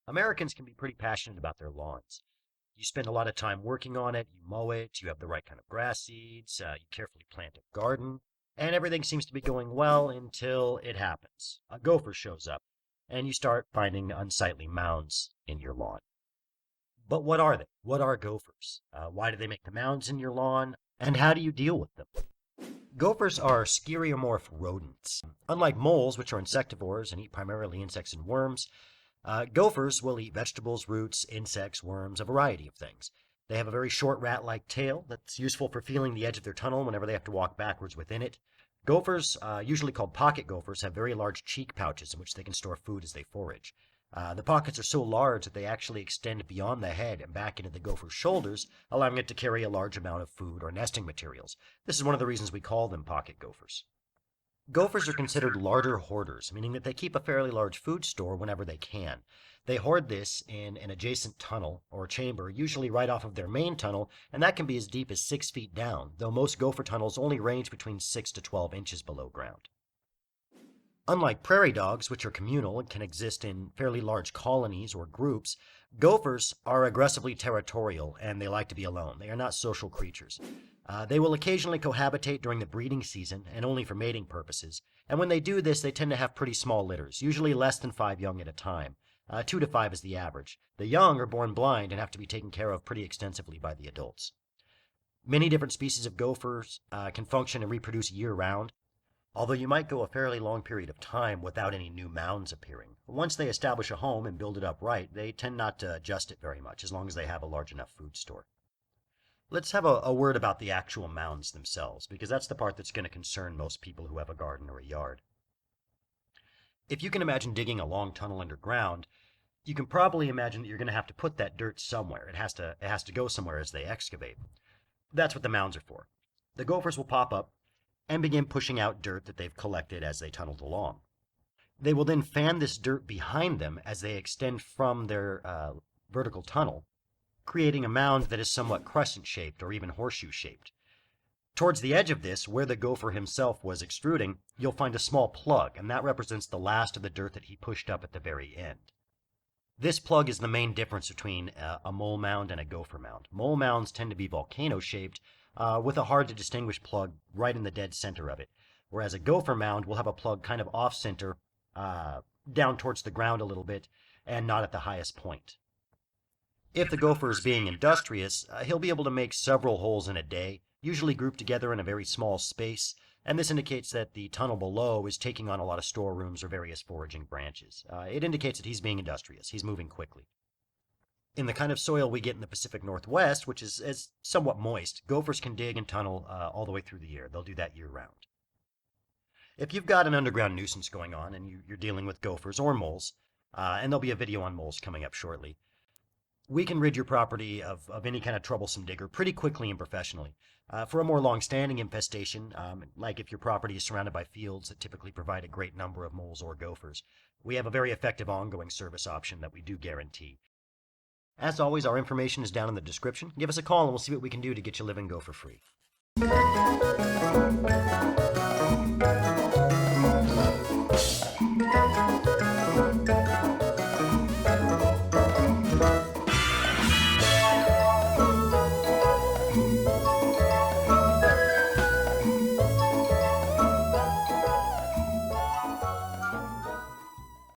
Americans can be pretty passionate about their lawns. You spend a lot of time working on it, you mow it, you have the right kind of grass seeds, you carefully plant a garden, and everything seems to be going well until it happens. A gopher shows up, and you start finding unsightly mounds in your lawn. But what are they? What are gophers? Why do they make the mounds in your lawn? And how do you deal with them? Gophers are sciriomorph rodents. Unlike moles, which are insectivores and eat primarily insects and worms, gophers will eat vegetables, roots, insects, worms, a variety of things. They have a very short rat-like tail that's useful for feeling the edge of their tunnel whenever they have to walk backwards within it. Gophers, usually called pocket gophers, have very large cheek pouches in which they can store food as they forage. The pockets are so large that they actually extend beyond the head and back into the gopher's shoulders, allowing it to carry a large amount of food or nesting materials. This is one of the reasons we call them pocket gophers. Gophers are considered larder hoarders, meaning that they keep a fairly large food store whenever they can. They hoard this in an adjacent tunnel or chamber, usually right off of their main tunnel, and that can be as deep as 6 feet down, though most gopher tunnels only range between 6 to 12 inches below ground. Unlike prairie dogs, which are communal and can exist in fairly large colonies or groups, gophers are aggressively territorial and they like to be alone. They are not social creatures. They will occasionally cohabitate during the breeding season and only for mating purposes. And when they do this, they tend to have pretty small litters, usually less than 5 young at a time. 2 to 5 is the average. The young are born blind and have to be taken care of pretty extensively by the adults. Many different species of gophers can function and reproduce year-round, although you might go a fairly long period of time without any new mounds appearing. Once they establish a home and build it up right, they tend not to adjust it very much, as long as they have a large enough food store. Let's have a word about the actual mounds themselves, because that's the part that's going to concern most people who have a garden or a yard. If you can imagine digging a long tunnel underground, you can probably imagine that you're going to have to put that dirt somewhere. It has to go somewhere as they excavate. That's what the mounds are for. The gophers will pop up and begin pushing out dirt that they've collected as they tunneled along. They will then fan this dirt behind them as they extend from their vertical tunnel, creating a mound that is somewhat crescent-shaped or even horseshoe-shaped. Towards the edge of this, where the gopher himself was extruding, you'll find a small plug, and that represents the last of the dirt that he pushed up at the very end. This plug is the main difference between a mole mound and a gopher mound. Mole mounds tend to be volcano-shaped, with a hard-to-distinguish plug right in the dead center of it, whereas a gopher mound will have a plug kind of off-center, down towards the ground a little bit, and not at the highest point. If the gopher is being industrious, he'll be able to make several holes in a day, usually grouped together in a very small space, and this indicates that the tunnel below is taking on a lot of storerooms or various foraging branches. It indicates that he's being industrious. He's moving quickly. In the kind of soil we get in the Pacific Northwest, which is somewhat moist, gophers can dig and tunnel all the way through the year. They'll do that year-round. If you've got an underground nuisance going on and you're dealing with gophers or moles, and there'll be a video on moles coming up shortly, we can rid your property of any kind of troublesome digger pretty quickly and professionally. For a more long-standing infestation, like if your property is surrounded by fields that typically provide a great number of moles or gophers, we have a very effective ongoing service option that we do guarantee. As always, our information is down in the description. Give us a call and we'll see what we can do to get you living gopher free.